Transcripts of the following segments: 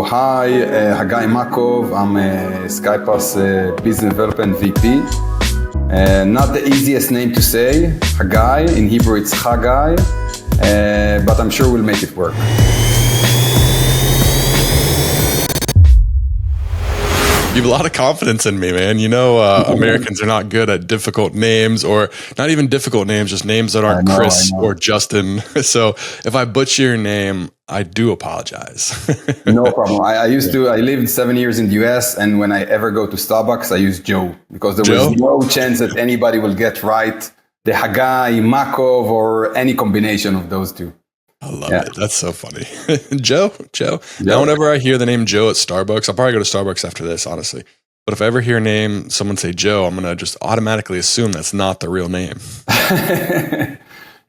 hi, Hagay Makov. I'm a Skypath Business Development VP. Not the easiest name to say, Hagay. In Hebrew, it's Hagay, but I'm sure we'll make it work. You have a lot of confidence in me, man. You know, Americans are not good at difficult names, or not even difficult names, just names that aren't Chris or Justin. So if I butcher your name, I do apologize. No problem. I lived 7 years in the US, and when I ever go to Starbucks, I use Joe, because there was no chance that anybody will get right the Hagay, Makov, or any combination of those two. I love it. That's so funny. Joe. Now, whenever I hear the name Joe at Starbucks, I'll probably go to Starbucks after this, honestly. But if I ever hear someone say Joe, I'm going to just automatically assume that's not the real name.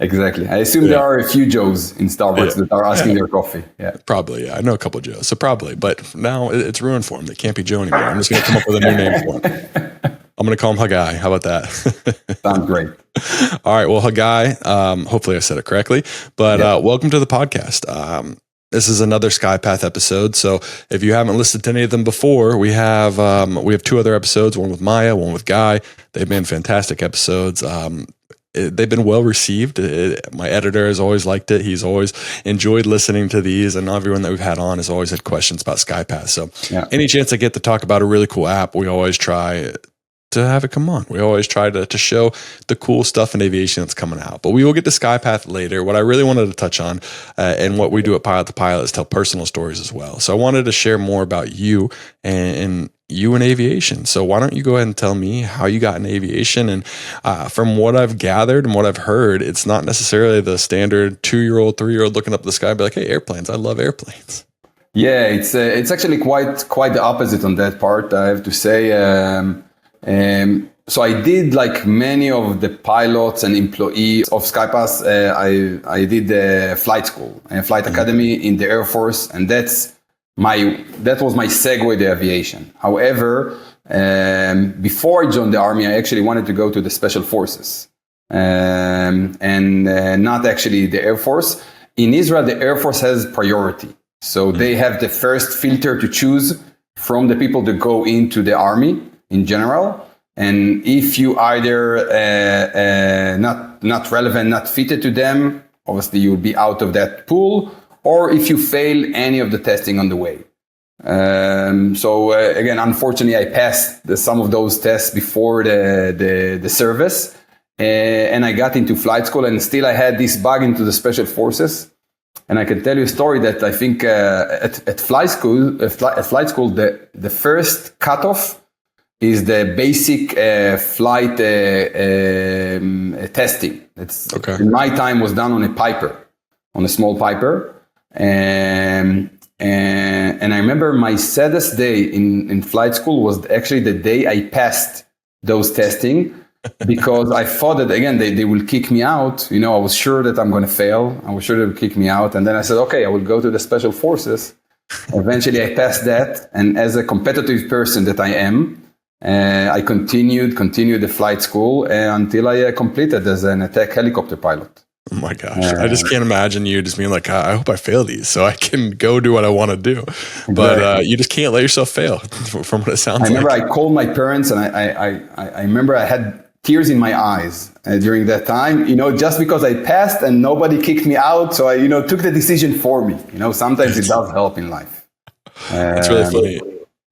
Exactly. I assume there are a few Joes in Starbucks that are asking their coffee. Yeah, probably. Yeah, I know a couple of Joes, so probably. But now it's ruined for him. They can't be Joe anymore. I'm just going to come up with a new name for him. I'm going to call him Hagay. How about that? Sounds great. All right. Well, Hagay, hopefully I said it correctly, but welcome to the podcast. This is another Skypath episode. So if you haven't listened to any of them before, we have 2 other episodes, one with Maya, one with Guy. They've been fantastic episodes. They've been well received. My editor has always liked it. He's always enjoyed listening to these, and everyone that we've had on has always had questions about Skypath. So any chance I get to talk about a really cool app, we always try to have it come on. We always try to show the cool stuff in aviation that's coming out. But we will get to Skypath later. What I really wanted to touch on, and what we do at Pilot to Pilot, is tell personal stories as well. So I wanted to share more about you and you in aviation. So why don't you go ahead and tell me how you got in aviation? And from what I've gathered and what I've heard, it's not necessarily the standard 2-year-old, 3-year-old looking up the sky and be like, hey, airplanes, I love airplanes. Yeah, it's actually quite the opposite on that part, I have to say. So I did, like many of the pilots and employees of Skypath, I did flight school and flight academy in the Air Force, and that was my segue to aviation. However, before I joined the Army, I actually wanted to go to the Special Forces, and not actually the Air Force. In Israel, the Air Force has priority. So they have the first filter to choose from the people that go into the Army in general. And if you either not relevant, not fitted to them, obviously you'll be out of that pool, or if you fail any of the testing on the way. So again, unfortunately, I passed some of those tests before the service, and I got into flight school, and still I had this bug into the Special Forces. And I can tell you a story that I think at flight school, the first cutoff is the basic flight testing. In my time was done on a Piper, on a small Piper. And I remember my saddest day in flight school was actually the day I passed those testing, because I thought that, again, they will kick me out. You know, I was sure that I'm going to fail. I was sure they would kick me out. And then I said, okay, I will go to the Special Forces. Eventually I passed that. And as a competitive person that I am, I continued the flight school until I completed as an attack helicopter pilot. Oh my gosh. I just can't imagine you just being like, I hope I fail these so I can go do what I want to do. But you just can't let yourself fail from what it sounds like. I remember I called my parents, and I remember I had tears in my eyes during that time, just because I passed and nobody kicked me out. So I, took the decision for me. Sometimes it does help in life. It's really funny.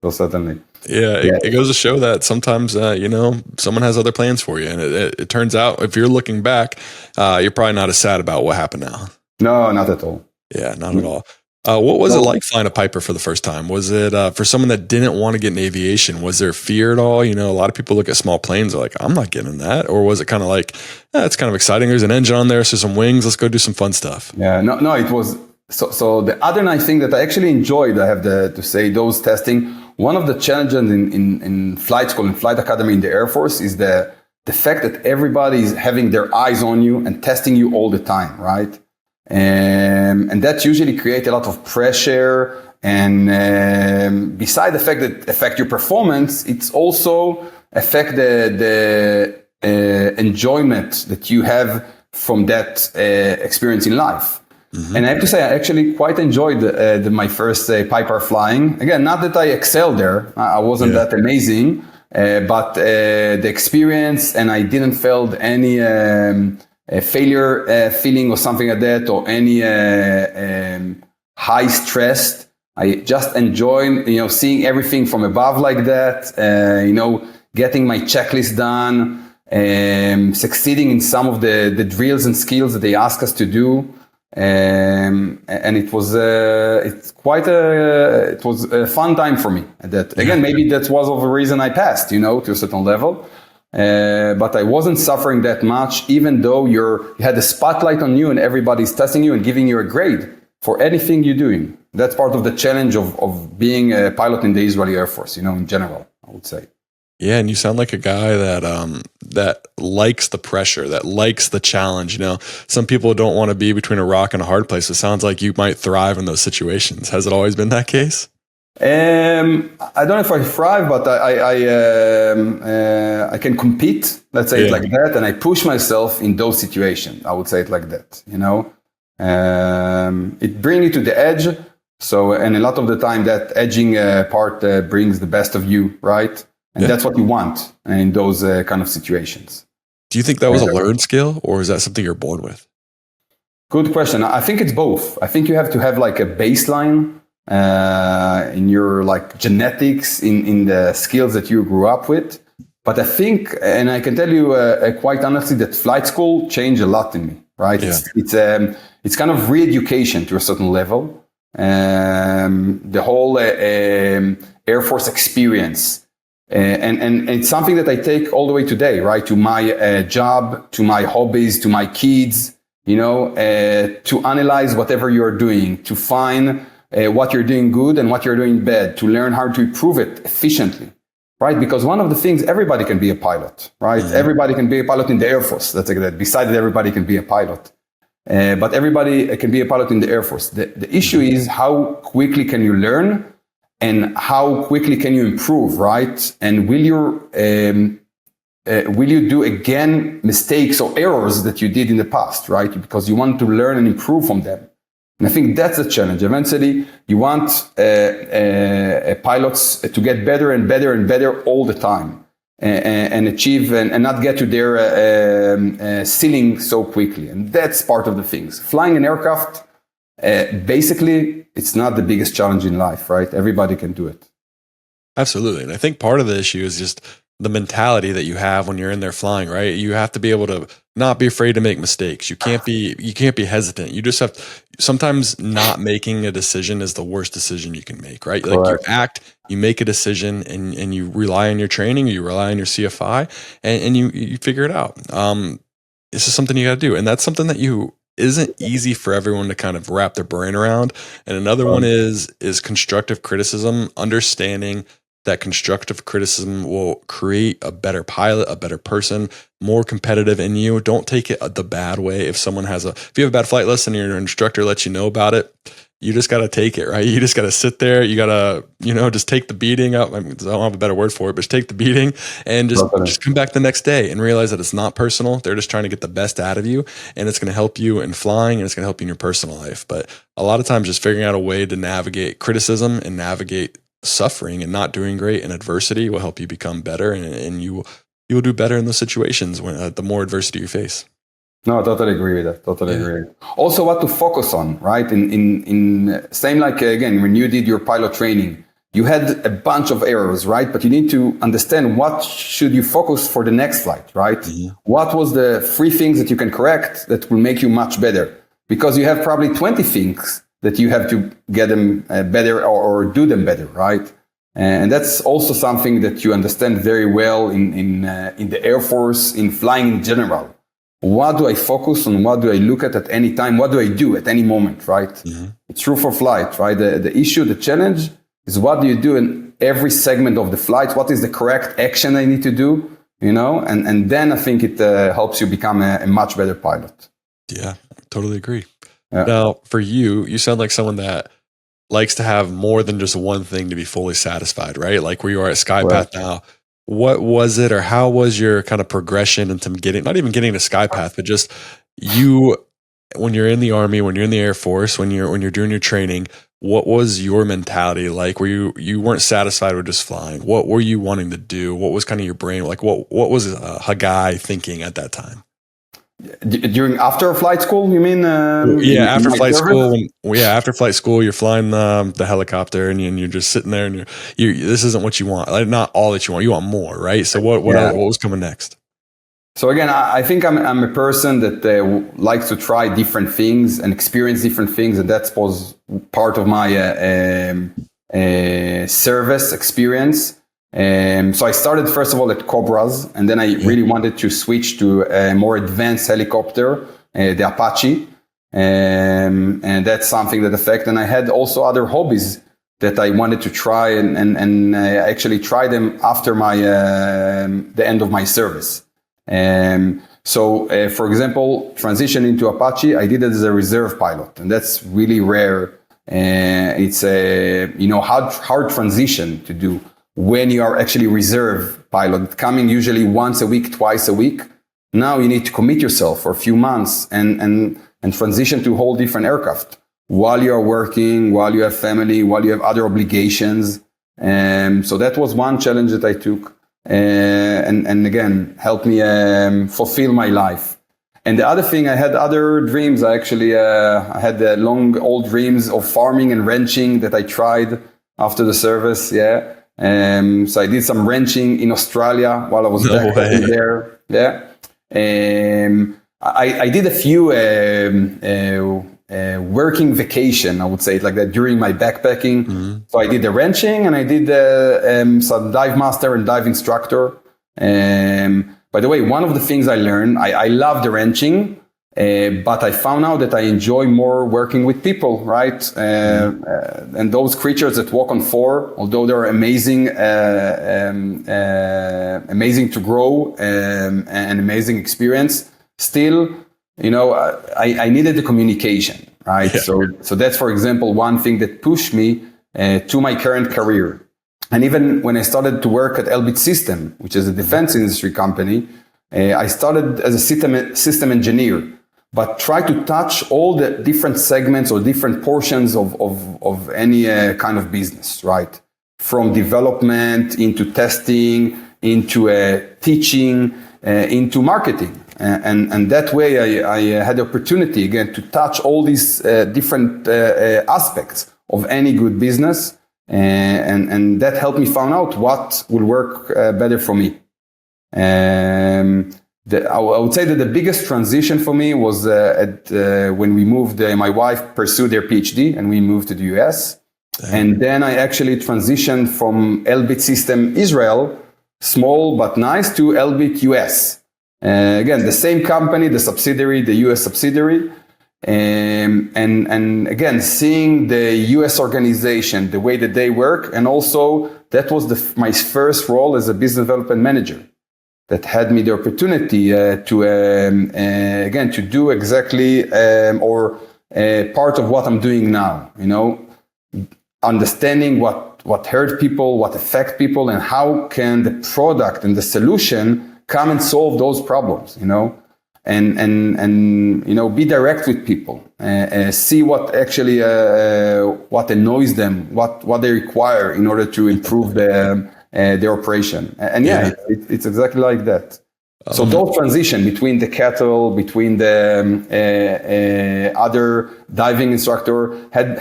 So certainly. Yeah, it goes to show that sometimes, someone has other plans for you. And it turns out, if you're looking back, you're probably not as sad about what happened now. No, not at all. Yeah, not at all. What was it like flying a Piper for the first time? Was it for someone that didn't want to get in aviation? Was there fear at all? A lot of people look at small planes, they're like, I'm not getting that. Or was it kind of like, it's kind of exciting. There's an engine on there, so some wings. Let's go do some fun stuff. Yeah, no, it was. So the other nice thing that I actually enjoyed, I have to say, those testing. One of the challenges in flight school and flight academy in the Air Force is the fact that everybody is having their eyes on you and testing you all the time, right? And that usually creates a lot of pressure. And beside the fact that it affects your performance, it's also affect the enjoyment that you have from that experience in life. And I have to say, I actually quite enjoyed my first piper flying. Again, not that I excelled there. I wasn't that amazing, but the experience, and I didn't feel any failure feeling or something like that, or any high stress. I just enjoy, seeing everything from above like that, getting my checklist done, succeeding in some of the drills and skills that they ask us to do. And it was it was a fun time for me. That again, maybe that was of the reason I passed, to a certain level. But I wasn't suffering that much, even though you had the spotlight on you and everybody's testing you and giving you a grade for anything you're doing. That's part of the challenge of being a pilot in the Israeli Air Force, in general, I would say. Yeah, and you sound like a guy that that likes the pressure, that likes the challenge. Some people don't want to be between a rock and a hard place. It sounds like you might thrive in those situations. Has it always been that case? I don't know if I thrive, but I can compete. Let's say it like that, and I push myself in those situations. I would say it like that. It brings you to the edge. So, and a lot of the time, that edging part brings the best of you, right? And that's what you want in those kind of situations. Do you think that was a learned skill, or is that something you're born with? Good question. I think it's both. I think you have to have like a baseline in your like genetics, in the skills that you grew up with. But I think, and I can tell you quite honestly, that flight school changed a lot in me, right? Yeah. It's kind of re-education to a certain level. The whole Air Force experience. And it's something that I take all the way today, right? To my job, to my hobbies, to my kids, to analyze whatever you're doing, to find what you're doing good and what you're doing bad, to learn how to improve it efficiently, right? Because one of the things, everybody can be a pilot, right? Mm-hmm. Everybody can be a pilot in the Air Force. That's like that. Besides that, everybody can be a pilot. But everybody can be a pilot in the Air Force. The issue is how quickly can you learn and how quickly can you improve, right? And will you do again mistakes or errors that you did in the past, right? Because you want to learn and improve from them. And I think that's the challenge. Eventually, you want pilots to get better and better and better all the time. And achieve and not get to their ceiling so quickly. And that's part of the things. Flying an aircraft, basically, it's not the biggest challenge in life, right? Everybody can do it. Absolutely. And I think part of the issue is just the mentality that you have when you're in there flying, right? You have to be able to not be afraid to make mistakes. You can't be hesitant. You just have sometimes not making a decision is the worst decision you can make, right? Correct. Like you make a decision and you rely on your training, you rely on your CFI and you figure it out. This is something you got to do. And that's something that isn't easy for everyone to kind of wrap their brain around. And another one is constructive criticism, understanding that constructive criticism will create a better pilot, a better person, more competitive in you. Don't take it the bad way. If you have a bad flight lesson and your instructor lets you know about it, you just got to take it, right? You just got to sit there. You got to, just take the beating up. I don't have a better word for it, but just take the beating and just come back the next day and realize that it's not personal. They're just trying to get the best out of you, and it's going to help you in flying and it's going to help you in your personal life. But a lot of times just figuring out a way to navigate criticism and navigate suffering and not doing great in adversity will help you become better, and you will do better in those situations when the more adversity you face. No, I totally agree with that. Totally agree. Also, what to focus on, right? In same like again when you did your pilot training, you had a bunch of errors, right? But you need to understand what should you focus for the next flight, right? Mm-hmm. What was the 3 things that you can correct that will make you much better? Because you have probably 20 things that you have to get them better or do them better, right? And that's also something that you understand very well in the Air Force, in flying in general. What do I focus on? What do I look at any time? What do I do at any moment, right? Mm-hmm. It's true for flight, right? The issue, the challenge is what do you do in every segment of the flight? What is the correct action I need to do? And then I think it helps you become a much better pilot. Yeah, totally agree. Yeah. Now, for you sound like someone that likes to have more than just one thing to be fully satisfied, right? Like where you are at Skypath now. What was it, or how was your kind of progression into not even getting to Skypath, but just you when you're in the Army, when you're in the Air Force, when you're doing your training, what was your mentality like? Were you weren't satisfied with just flying? What were you wanting to do? What was kind of your brain like? What was Hagay thinking at that time? After flight school, you mean? After flight school. After flight school, you're flying the helicopter, and you're just sitting there, and you this isn't what you want. Like, not all that you want. You want more, right? So what was coming next? So again, I think I'm a person that likes to try different things and experience different things, and that was part of my service experience. So I started first of all at Cobras, and then I really wanted to switch to a more advanced helicopter, the Apache, and that's something that affected. And I had also other hobbies that I wanted to try, and I actually tried them after my the end of my service. So, for example, transition into Apache, I did it as a reserve pilot, and that's really rare. It's a hard transition to do when you are actually reserve pilot, coming usually once a week, twice a week. Now you need to commit yourself for a few months and transition to a whole different aircraft while you are working, while you have family, while you have other obligations. So that was one challenge that I took. And again, helped me fulfill my life. And the other thing, I had other dreams. I actually I had the long old dreams of farming and ranching that I tried after the service. Yeah. So I did some ranching in Australia while I was there. Yeah. I did a few working vacation, I would say it like that, during my backpacking. Mm-hmm. So I did the ranching, and I did some dive master and dive instructor. By the way, one of the things I learned, I love the ranching, but I found out that I enjoy more working with people, right? And those creatures that walk on four, although they're amazing, amazing to grow, and amazing experience, still, I needed the communication, right? Yeah. So that's, for example, one thing that pushed me to my current career. And even when I started to work at Elbit System, which is a defense industry company, I started as a system engineer, but try to touch all the different segments or different portions of any kind of business, right? From development into testing, into teaching, into marketing. And that way I had the opportunity again to touch all these different aspects of any good business. And that helped me find out what will work better for me. I would say that the biggest transition for me was when we moved, my wife pursued her PhD and we moved to the US. Damn. And then I actually transitioned from Elbit System Israel, small but nice, to Elbit US. Again, the same company, the subsidiary, the US subsidiary. And again, seeing the US organization, the way that they work, and also that was my first role as a business development manager. That had me the opportunity to do exactly part of what I'm doing now. Understanding what hurt people, what affect people, and how can the product and the solution come and solve those problems. And be direct with people, see what actually what annoys them, what they require in order to improve their operation. And it's exactly like that. So those transition between the cattle, between the other diving instructor had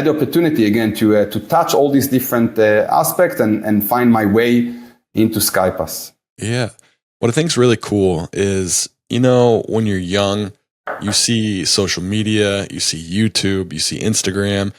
the opportunity again to touch all these different aspects and find my way into Skypath. Yeah. What I think is really cool is, when you're young, you see social media, you see YouTube, you see Instagram,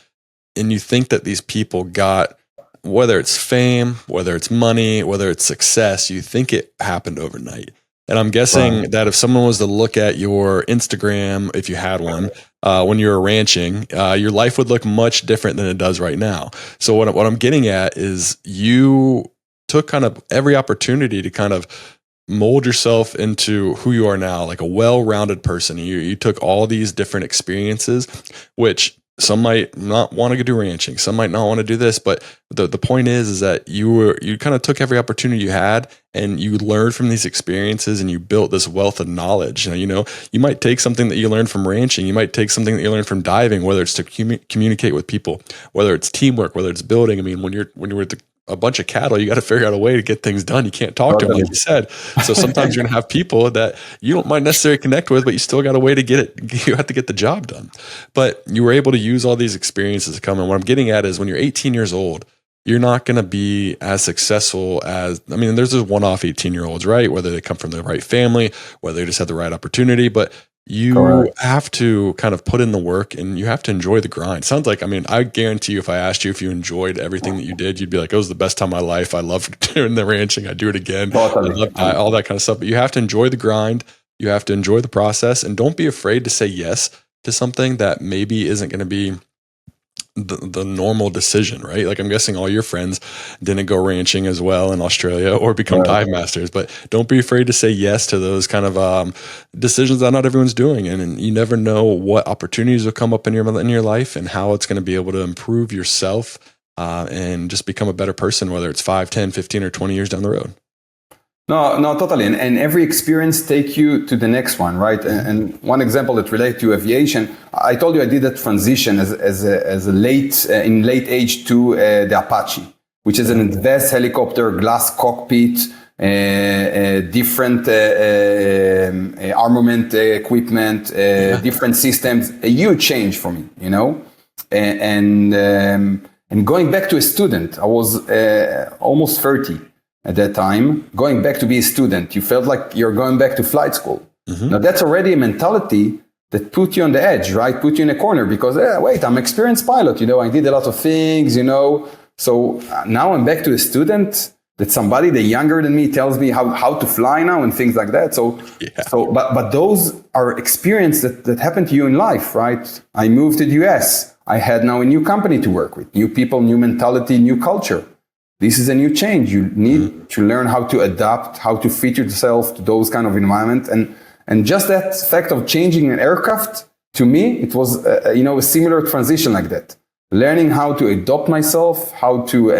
and you think that these people got, whether it's fame, whether it's money, whether it's success, you think it happened overnight. And I'm guessing that if someone was to look at your Instagram, if you had one, when you were ranching, your life would look much different than it does right now. So what I'm getting at is you took kind of every opportunity to kind of mold yourself into who you are now, like a well-rounded person. You took all these different experiences, which some might not want to do ranching. Some might not want to do this, but the point is that you kind of took every opportunity you had and you learned from these experiences and you built this wealth of knowledge. You might take something that you learned from ranching. You might take something that you learned from diving, whether it's to communicate with people, whether it's teamwork, whether it's building. I mean, when you're with a bunch of cattle, you got to figure out a way to get things done. You can't talk to them, like you said. So sometimes you're going to have people that you don't might necessarily connect with, but you still got a way to get it. You have to get the job done. But you were able to use all these experiences to come. And what I'm getting at is when you're 18 years old, you're not going to be as successful as, there's those one-off 18-year-olds, right? Whether they come from the right family, whether they just had the right opportunity, but you have to kind of put in the work and you have to enjoy the grind. Sounds like, I guarantee you if I asked you if you enjoyed everything that you did, you'd be like, it was the best time of my life. I loved doing the ranching. I'd do it again. I loved all that kind of stuff. But you have to enjoy the grind. You have to enjoy the process and don't be afraid to say yes to something that maybe isn't going to be the normal decision, right? Like I'm guessing all your friends didn't go ranching as well in Australia or become dive masters, but don't be afraid to say yes to those kind of decisions that not everyone's doing. And you never know what opportunities will come up in your life and how it's going to be able to improve yourself and just become a better person, whether it's 5, 10, 15, or 20 years down the road. No, totally. And every experience take you to the next one, right? And one example that relates to aviation, I told you I did that transition as a late age to the Apache, which is an advanced helicopter, glass cockpit, different armament equipment, different systems, a huge change for me, and going back to a student, I was almost 30. At that time, going back to be a student, you felt like you're going back to flight school. Mm-hmm. Now that's already a mentality that put you on the edge, right? Put you in a corner because, wait, I'm an experienced pilot. I did a lot of things, So now I'm back to a student that somebody that younger than me tells me how to fly now and things like that. But those are experiences that happen to you in life, right? I moved to the US. I had now a new company to work with, new people, new mentality, new culture. This is a new change. You need to learn how to adapt, how to fit yourself to those kind of environment. And just that fact of changing an aircraft, to me, it was a similar transition like that. Learning how to adopt myself, how to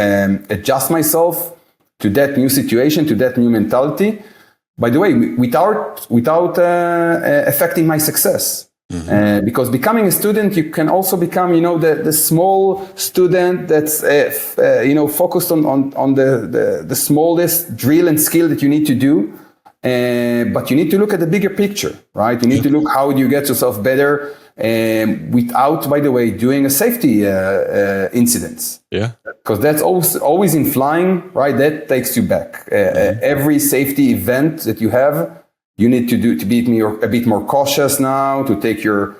adjust myself to that new situation, to that new mentality. By the way, without affecting my success. Mm-hmm. Because becoming a student, you can also become, the small student that's, focused on the smallest drill and skill that you need to do. But you need to look at the bigger picture, right? You need to look how do you get yourself better without, by the way, doing a safety incidents. Yeah. Because that's always in flying, right? That takes you back. Every safety event that you have, you need to be a bit more cautious now, to take your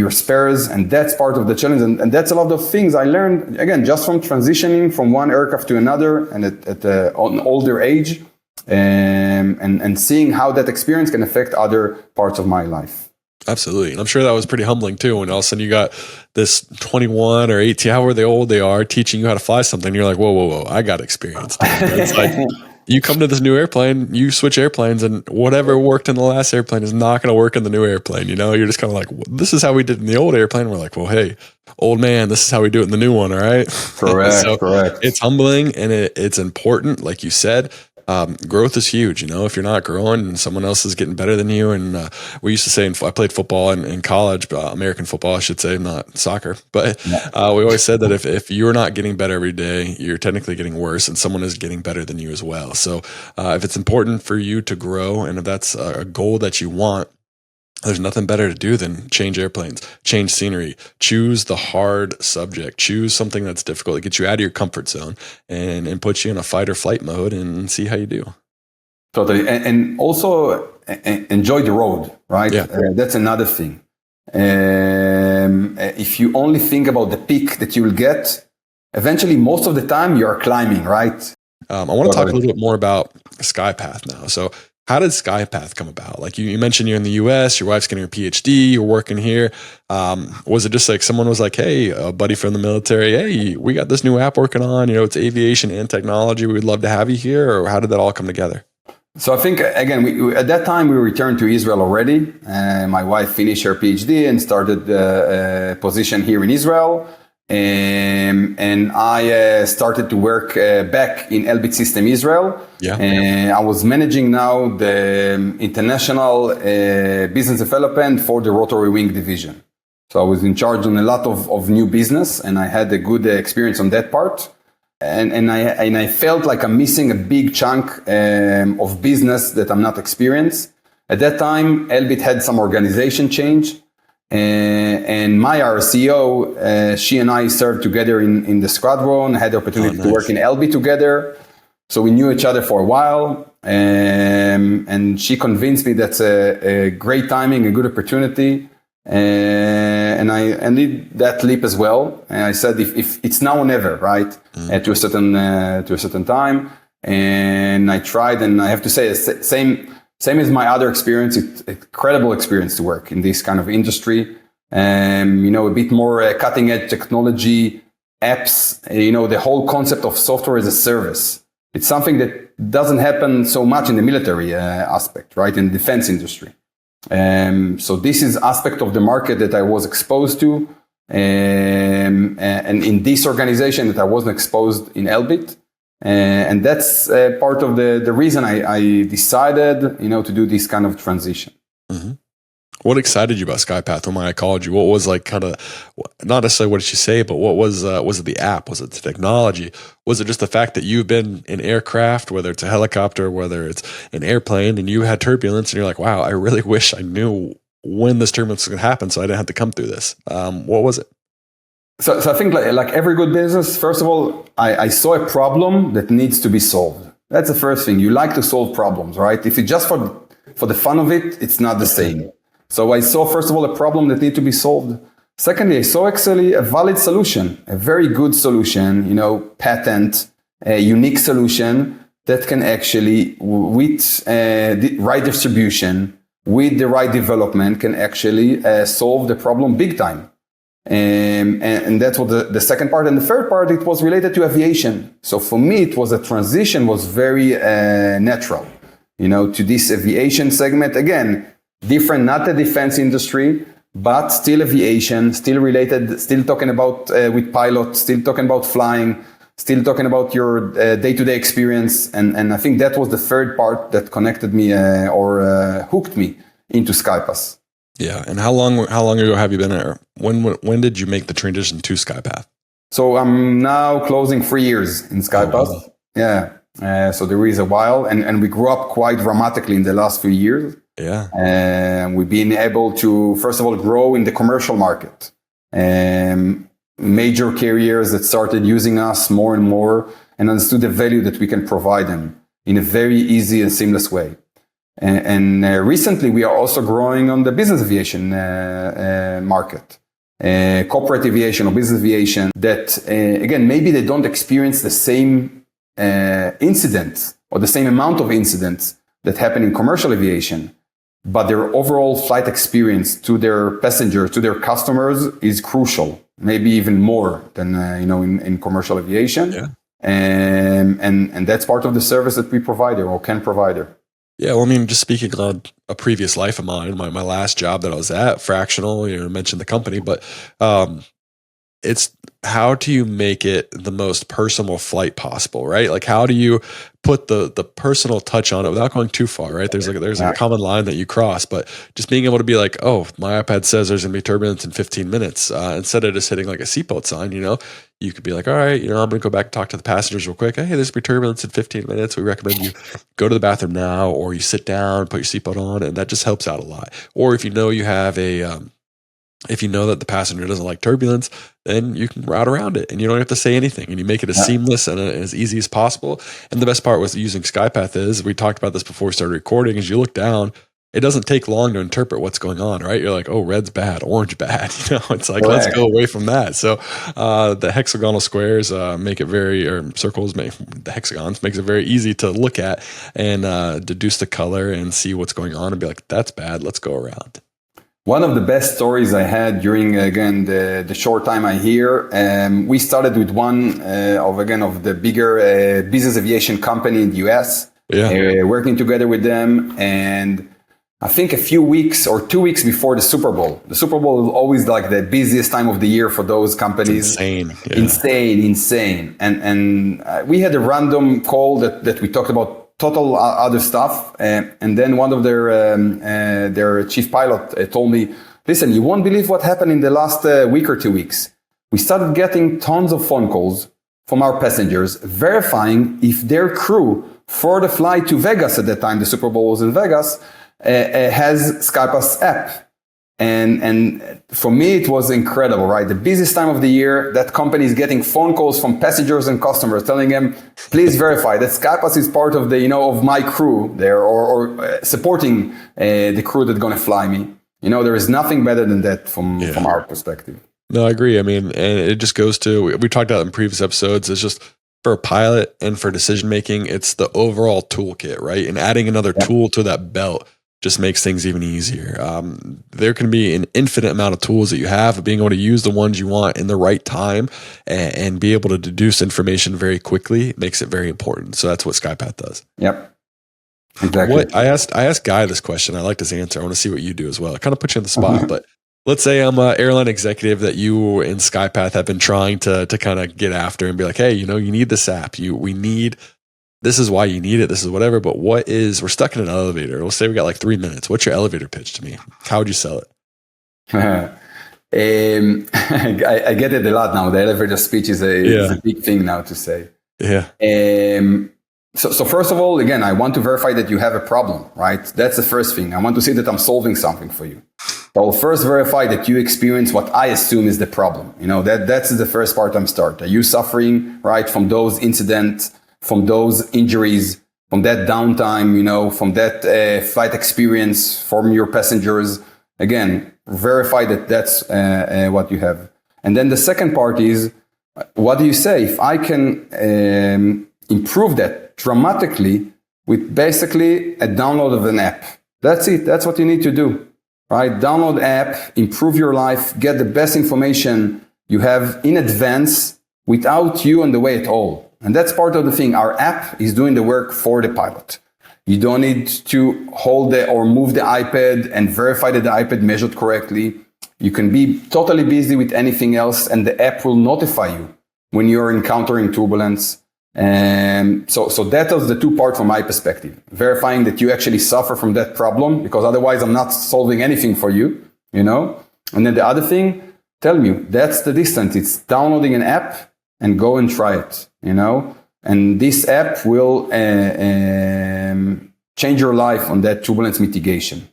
spares, and that's part of the challenge. And that's a lot of things I learned, again, just from transitioning from one aircraft to another and at an older age, and seeing how that experience can affect other parts of my life. Absolutely. And I'm sure that was pretty humbling too. When all of a sudden you got this 21 or 18, however old they are, teaching you how to fly something. You're like, whoa, I got experience. It's like, you come to this new airplane, you switch airplanes, and whatever worked in the last airplane is not going to work in the new airplane. You're just kind of like, well, this is how we did in the old airplane. We're like, well, hey, old man, this is how we do it in the new one. All right. Correct. Correct. It's humbling and it's important. Like you said, growth is huge. If you're not growing and someone else is getting better than you. And we used to say, I played football in college, American football, I should say, not soccer. But we always said that if you're not getting better every day, you're technically getting worse and someone is getting better than you as well. So if it's important for you to grow and if that's a goal that you want, there's nothing better to do than change airplanes, change scenery, choose the hard subject, choose something that's difficult. It gets you out of your comfort zone and puts you in a fight or flight mode and see how you do. Totally. And also enjoy the road, right? Yeah. That's another thing. If you only think about the peak that you will get, eventually most of the time you're climbing, right? I want to talk a little bit more about Skypath now. So how did Skypath come about? Like you mentioned you're in the US, your wife's getting her PhD, you're working here. Was it just like someone was like, hey, a buddy from the military, hey, we got this new app working on, it's aviation and technology. We'd love to have you here. Or how did that all come together? So I think, again, at that time, we returned to Israel already. My wife finished her PhD and started a position here in Israel. And I started to work back in Elbit System Israel. Yeah. And I was managing now the international business development for the rotary wing division. So I was in charge on a lot of new business, and I had a good experience on that part. And I felt like I'm missing a big chunk of business that I'm not experienced. At that time, Elbit had some organization change. And our CEO, she and I served together in the squadron, had the opportunity to work in Elbit together. So we knew each other for a while. And she convinced me that's a great timing, a good opportunity. And I did that leap as well. And I said, if it's now or never, right? To a certain time. And I tried, and I have to say, same as my other experience, it's an incredible experience to work in this kind of industry. A bit more cutting edge technology, apps, the whole concept of software as a service. It's something that doesn't happen so much in the military aspect, right? In the defense industry. So this is aspect of the market that I was exposed to, and in this organization that I wasn't exposed in Elbit. And that's part of the reason I decided, to do this kind of transition. Mm-hmm. What excited you about Skypath when I called you? What was like kind of, not necessarily what did she say, but what was it the app? Was it the technology? Was it just the fact that you've been in aircraft, whether it's a helicopter, whether it's an airplane, and you had turbulence and you're like, wow, I really wish I knew when this turbulence was going to happen so I didn't have to come through this. What was it? So I think like every good business, first of all, I saw a problem that needs to be solved. That's the first thing. You like to solve problems, right? If it's just for the fun of it, it's not the same. So I saw, first of all, a problem that needed to be solved. Secondly, I saw actually a valid solution, a very good solution, patent, a unique solution that can actually, with the right distribution, with the right development, can actually solve the problem big time. And that's what the second part. And the third part, it was related to aviation. So for me, it was a transition was very natural, to this aviation segment. Again, different, not the defense industry, but still aviation, still related, still talking about with pilots, still talking about flying, still talking about your day-to-day experience. And I think that was the third part that connected me or hooked me into Skypath. Yeah. And how long ago have you been there? When did you make the transition to Skypath? So I'm now closing 3 years in Skypath. Oh, wow. Yeah. So there is a while, and we grew up quite dramatically in the last few years. Yeah. And we've been able to, first of all, grow in the commercial market. Major carriers that started using us more and more and understood the value that we can provide them in a very easy and seamless way. And recently, we are also growing on the business aviation market. Corporate aviation or business aviation that, again, maybe they don't experience the same incidents or the same amount of incidents that happen in commercial aviation, but their overall flight experience to their passengers, to their customers is crucial, maybe even more than, in commercial aviation. Yeah. And that's part of the service that we provide or can provide. Yeah, well, I mean, just speaking on a previous life of mine, my last job that I was at, fractional, mentioned the company, but it's how do you make it the most personal flight possible, right? Like, how do you put the personal touch on it without going too far, right? There's a common line that you cross, but just being able to be like, oh, my iPad says there's gonna be turbulence in 15 minutes. Instead of just hitting like a seatbelt sign, you could be like, all right, I'm gonna go back and talk to the passengers real quick. Hey, there's gonna be turbulence in 15 minutes. We recommend you go to the bathroom now, or you sit down, put your seatbelt on, and that just helps out a lot. Or if you have if you know that the passenger doesn't like turbulence, then you can route around it and you don't have to say anything, and you make it as seamless and as easy as possible. And the best part with using Skypath is, we talked about this before we started recording, is you look down, it doesn't take long to interpret what's going on, right? You're like, oh, red's bad, orange bad. It's like, let's go away from that. So the hexagonal squares make it the hexagons makes it very easy to look at and deduce the color and see what's going on and be like, that's bad, let's go around. One of the best stories I had during, again, the short time I here, we started with one of the bigger business aviation company in the US. working together with them. And I think a few weeks or 2 weeks before the Super Bowl is always like the busiest time of the year for those companies. It's insane. And we had a random call that we talked about total other stuff. And then one of their chief pilot told me, listen, you won't believe what happened in the last week or 2 weeks. We started getting tons of phone calls from our passengers verifying if their crew for the flight to Vegas at that time, the Super Bowl was in Vegas, has Skypath's app. And for me, it was incredible, right? The busiest time of the year, that company is getting phone calls from passengers and customers telling them, please verify that Skypath is part of the, of my crew there or supporting the crew that's going to fly me. There is nothing better than that from our perspective. No, I agree. I mean, and it just goes to, we talked about in previous episodes, it's just for a pilot and for decision making, it's the overall toolkit, right? And adding another tool to that belt just makes things even easier. There can be an infinite amount of tools that you have, being able to use the ones you want in the right time and be able to deduce information very quickly makes it very important. So that's what Skypath does. Yep. Exactly. I asked Guy this question. I like this answer. I want to see what you do as well. I kind of put you on the spot, but let's say I'm an airline executive that you and Skypath have been trying to kind of get after and be like, hey, you need this app. This is why you need it. This is whatever. But we're stuck in an elevator. Let's say we got like 3 minutes. What's your elevator pitch to me? How would you sell it? I get it a lot now. The elevator speech is a big thing now to say. Yeah. So first of all, again, I want to verify that you have a problem, right? That's the first thing. I want to see that I'm solving something for you. So I'll first verify that you experience what I assume is the problem. That's the first part I'm start. Are you suffering, right, from those incidents, from those injuries, from that downtime, from that flight experience, from your passengers? Again, verify that that's what you have. And then the second part is, what do you say? If I can improve that dramatically with basically a download of an app. That's it. That's what you need to do, right? Download app, improve your life, get the best information you have in advance without you on the way at all. And that's part of the thing. Our app is doing the work for the pilot. You don't need to hold or move the iPad and verify that the iPad measured correctly. You can be totally busy with anything else and the app will notify you when you're encountering turbulence. So that was the two parts from my perspective, verifying that you actually suffer from that problem, because otherwise I'm not solving anything for you, And then the other thing, tell me, that's the distance. It's downloading an app and go and try it, and this app will change your life on that turbulence mitigation.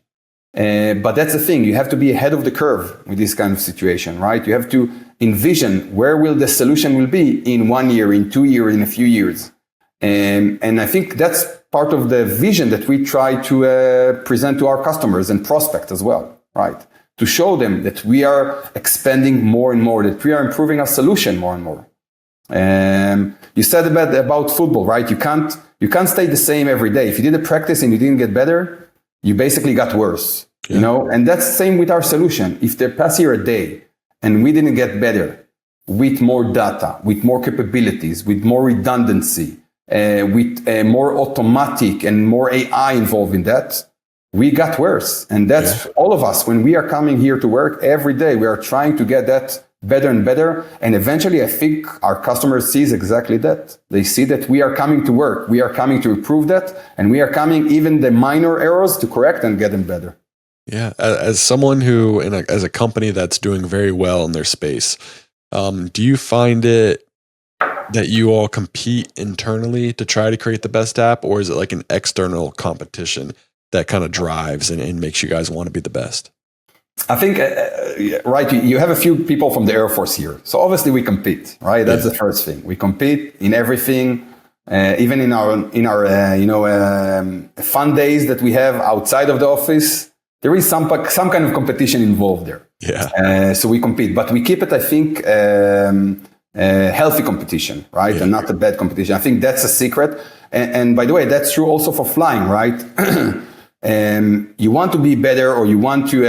But that's the thing. You have to be ahead of the curve with this kind of situation, right? You have to envision where will the solution will be in 1 year, in 2 years, in a few years. And I think that's part of the vision that we try to present to our customers and prospects as well, right? To show them that we are expanding more and more, that we are improving our solution more and more. You said about football, right? You can't stay the same every day. If you did a practice and you didn't get better, you basically got worse, and that's the same with our solution. If they pass here a day and we didn't get better with more data, with more capabilities, with more redundancy, with more automatic and more AI involved in that, we got worse. And that's all of us. When we are coming here to work every day, we are trying to get that better and better. And eventually, I think our customers sees exactly that. They see that we are coming to work. We are coming to improve that. And we are coming even the minor errors to correct and get them better. Yeah. As someone who, as a company that's doing very well in their space, do you find it that you all compete internally to try to create the best app? Or is it like an external competition that kind of drives and makes you guys want to be the best? I think, right, you have a few people from the Air Force here. So obviously we compete, right? That's the first thing. We compete in everything, even in our fun days that we have outside of the office. There is some kind of competition involved there. Yeah. So we compete, but we keep it, I think, healthy competition, right? And not a bad competition. I think that's a secret. And by the way, that's true also for flying, right? you want to be better, or you want to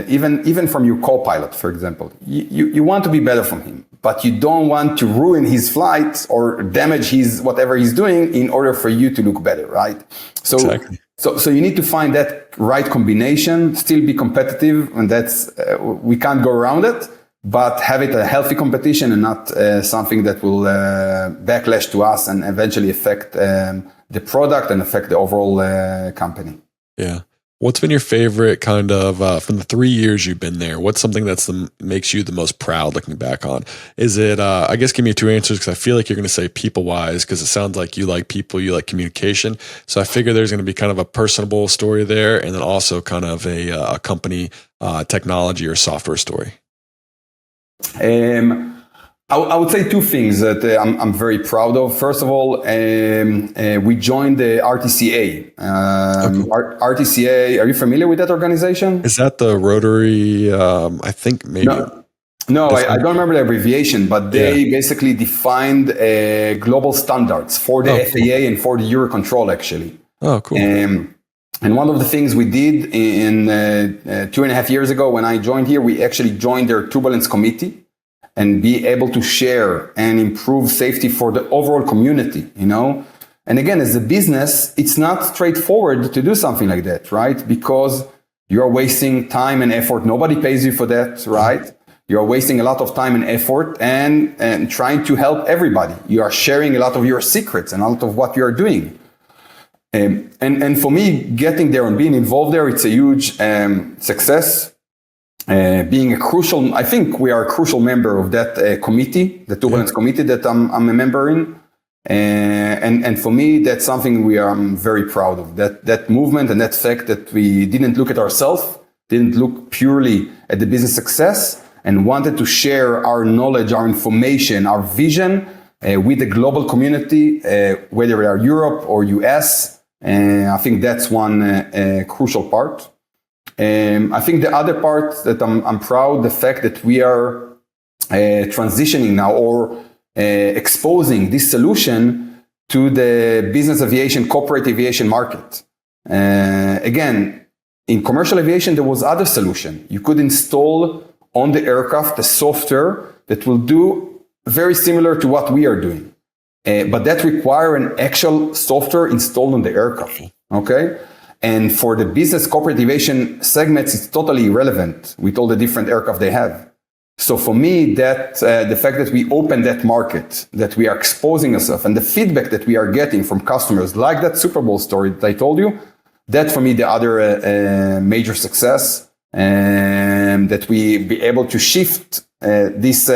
even from your co-pilot, for example, you want to be better from him, but you don't want to ruin his flight or damage his whatever he's doing in order for you to look better, right? So exactly. So you need to find that right combination, still be competitive, and that's we can't go around it, but have it a healthy competition and not something that will backlash to us and eventually affect the product and affect the overall company. Yeah. What's been your favorite kind of, from the 3 years you've been there, what's something makes you the most proud looking back on? Is it, I guess give me two answers, because I feel like you're going to say people wise, because it sounds like you like people, you like communication. So I figure there's going to be kind of a personable story there, and then also kind of a company technology or software story. I would say two things that I'm very proud of. First of all, we joined the RTCA. RTCA, are you familiar with that organization? Is that the Rotary? I think maybe. No, I don't remember the abbreviation, but they basically defined global standards for the FAA and for the Eurocontrol, actually. Oh, cool. And one of the things we did in 2.5 years ago when I joined here, we actually joined their turbulence committee and be able to share and improve safety for the overall community, you know? And again, as a business, it's not straightforward to do something like that, right? Because you're wasting time and effort. Nobody pays you for that, right? You're wasting a lot of time and effort and trying to help everybody. You are sharing a lot of your secrets and a lot of what you're doing. And for me, getting there and being involved there, it's a huge success. Being a crucial, I think we are a crucial member of that committee, the turbulence committee that I'm a member in. And for me, that's something I'm very proud of, that movement and that fact that we didn't look at ourselves, didn't look purely at the business success, and wanted to share our knowledge, our information, our vision with the global community, whether they are Europe or US. I think that's one crucial part. I think the other part that I'm proud, the fact that we are transitioning now or exposing this solution to the business aviation, corporate aviation market. Again, in commercial aviation, there was other solution. You could install on the aircraft a software that will do very similar to what we are doing. But that require an actual software installed on the aircraft. Okay? And for the business corporate aviation segments, it's totally irrelevant with all the different aircraft they have. So for me, that the fact that we open that market, that we are exposing ourselves, and the feedback that we are getting from customers, like that Super Bowl story that I told you, that for me the other major success, that we be able to shift this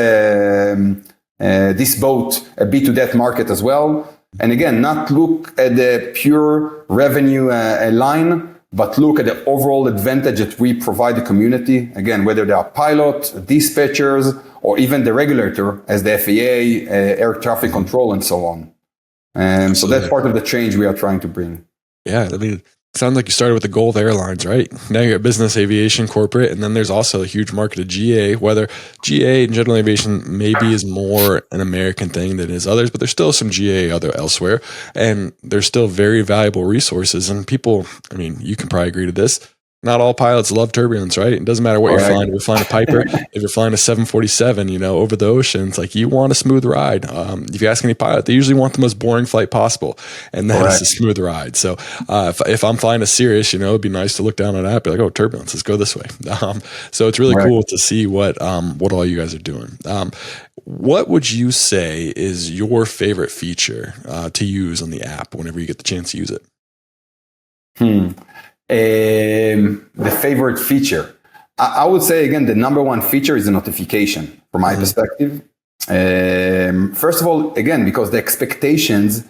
boat a bit to that market as well. And again, not look at the pure revenue line, but look at the overall advantage that we provide the community. Again, whether they are pilots, dispatchers, or even the regulator as the FAA, air traffic control, and so on. So that's part of the change we are trying to bring. Yeah, I mean, it sounds like you started with the goal of airlines, right? Now you got business aviation, corporate, and then there's also a huge market of GA, whether GA and general aviation maybe is more an American thing than is others, but there's still some GA elsewhere, and there's still very valuable resources. And people, I mean, you can probably agree to this. Not all pilots love turbulence, right? It doesn't matter what you're flying. If you're flying a Piper, if you're flying a 747, over the ocean, it's like you want a smooth ride. If you ask any pilot, they usually want the most boring flight possible, and that is a smooth ride. So if I'm flying a Cirrus, it'd be nice to look down on an app, be like, oh, turbulence, let's go this way. So it's really cool to see what all you guys are doing. What would you say is your favorite feature to use on the app whenever you get the chance to use it? The favorite feature, I would say again, the number one feature is the notification from my perspective. First of all, again, because the expectations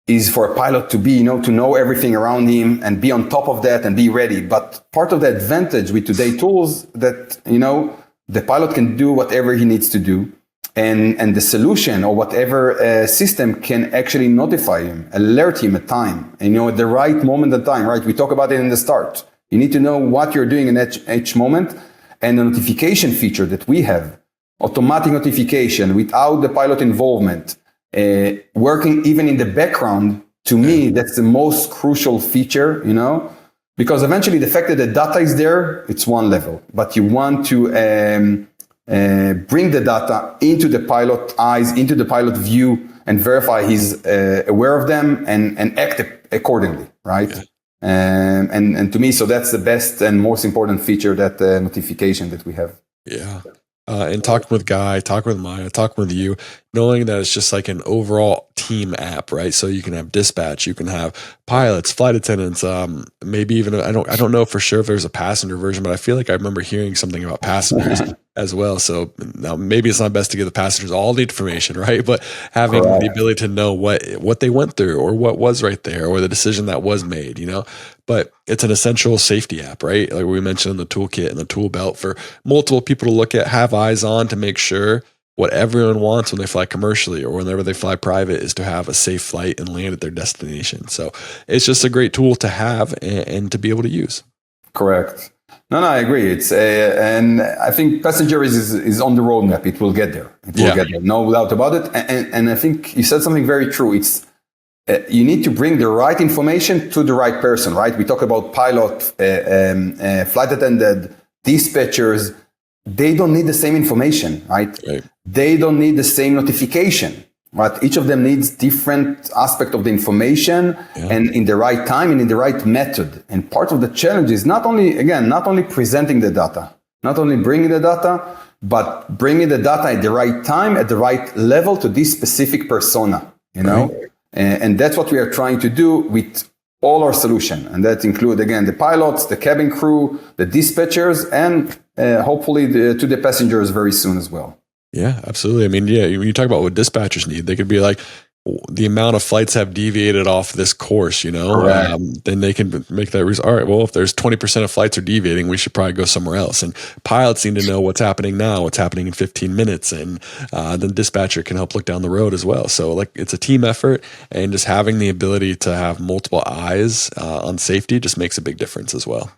is for a pilot to be, to know everything around him and be on top of that and be ready. But part of the advantage with today's tools that, the pilot can do whatever he needs to do. And the solution or whatever system can actually notify him, alert him at time, and at the right moment in time, right? We talk about it in the start. You need to know what you're doing in each moment. And the notification feature that we have, automatic notification without the pilot involvement, working even in the background, to me, that's the most crucial feature, Because eventually the fact that the data is there, it's one level, but you want to bring the data into the pilot eyes, into the pilot view, and verify he's aware of them and act accordingly, right? Yeah. And to me, so that's the best and most important feature, that notification that we have. Yeah. And talking with Guy, talking with Maya, talking with you, knowing that it's just like an overall team app, right? So you can have dispatch, you can have pilots, flight attendants, maybe even I don't know for sure if there's a passenger version, but I feel like I remember hearing something about passengers as well. So now maybe it's not best to give the passengers all the information, right? But having the ability to know what they went through or what was right there or the decision that was made, But it's an essential safety app, right? Like we mentioned in the toolkit and the tool belt for multiple people to look at, have eyes on to make sure what everyone wants when they fly commercially or whenever they fly private is to have a safe flight and land at their destination. So it's just a great tool to have and to be able to use. Correct. No, I agree. It's and I think passenger is on the roadmap. It will get there. It will get there. No doubt about it. And I think you said something very true. It's you need to bring the right information to the right person, right? We talk about pilot, flight attendant, dispatchers. They don't need the same information, right? They don't need the same notification, right? Each of them needs different aspect of the information and in the right time and in the right method. And part of the challenge is not only presenting the data, not only bringing the data, but bringing the data at the right time, at the right level to this specific persona, And that's what we are trying to do with all our solution. And that include, again, the pilots, the cabin crew, the dispatchers, and hopefully to the passengers very soon as well. Yeah, absolutely. I mean, when you talk about what dispatchers need, they could be like, the amount of flights have deviated off this course, then they can make that reason. All right, well, if there's 20% of flights are deviating, we should probably go somewhere else. And pilots need to know what's happening now, what's happening in 15 minutes. And the dispatcher can help look down the road as well. So like it's a team effort, and just having the ability to have multiple eyes on safety just makes a big difference as well.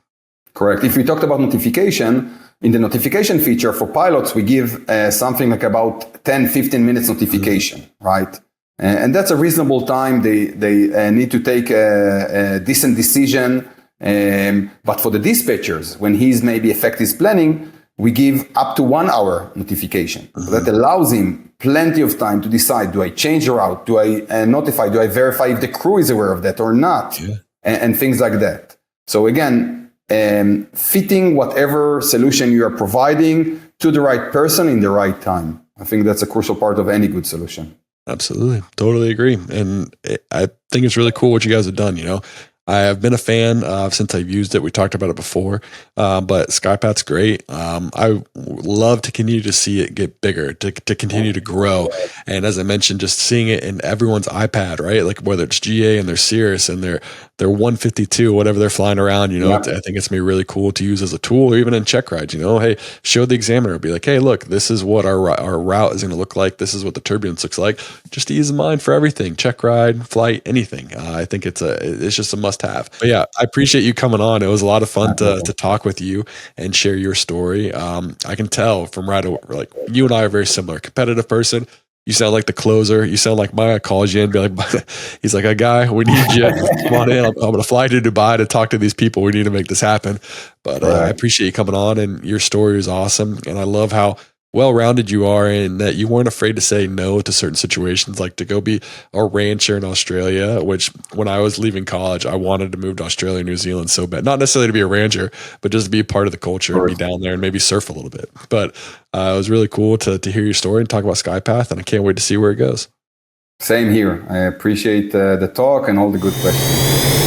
Correct. If we talked about notification, in the notification feature for pilots, we give something like about 10, 15 minutes notification, right? And that's a reasonable time. They need to take a decent decision. But for the dispatchers, when he's maybe affect his planning, we give up to 1 hour notification. So that allows him plenty of time to decide, do I change the route? Do I notify? Do I verify if the crew is aware of that or not? And things like that. So again, fitting whatever solution you are providing to the right person in the right time. I think that's a crucial part of any good solution. Absolutely. Totally agree. And I think it's really cool what you guys have done. I have been a fan since I've used it. We talked about it before, but Skypath's great. I love to continue to see it get bigger, to continue to grow. And as I mentioned, just seeing it in everyone's iPad, right? Like whether it's GA and their Cirrus and their 152, whatever they're flying around, I think it's going to be really cool to use as a tool, or even in check rides, hey, show the examiner, be like, hey, look, this is what our route is going to look like. This is what the turbulence looks like. Just ease of mind for everything, check ride, flight, anything. I think it's just a must have. But yeah, I appreciate you coming on. It was a lot of fun to talk with you and share your story. I can tell from right away, like you and I are very similar. Competitive person. You sound like the closer. You sound like Maya calls you and be like, he's like, a guy, we need you. Come on in. I'm going to fly to Dubai to talk to these people. We need to make this happen. But I appreciate you coming on, and your story is awesome. And I love how well-rounded you are, and that you weren't afraid to say no to certain situations, like to go be a rancher in Australia, which when I was leaving college, I wanted to move to Australia, New Zealand so bad. Not necessarily to be a rancher, but just to be a part of the culture and be down there and maybe surf a little bit. But it was really cool to hear your story and talk about Skypath, and I can't wait to see where it goes. Same here. I appreciate the talk and all the good questions.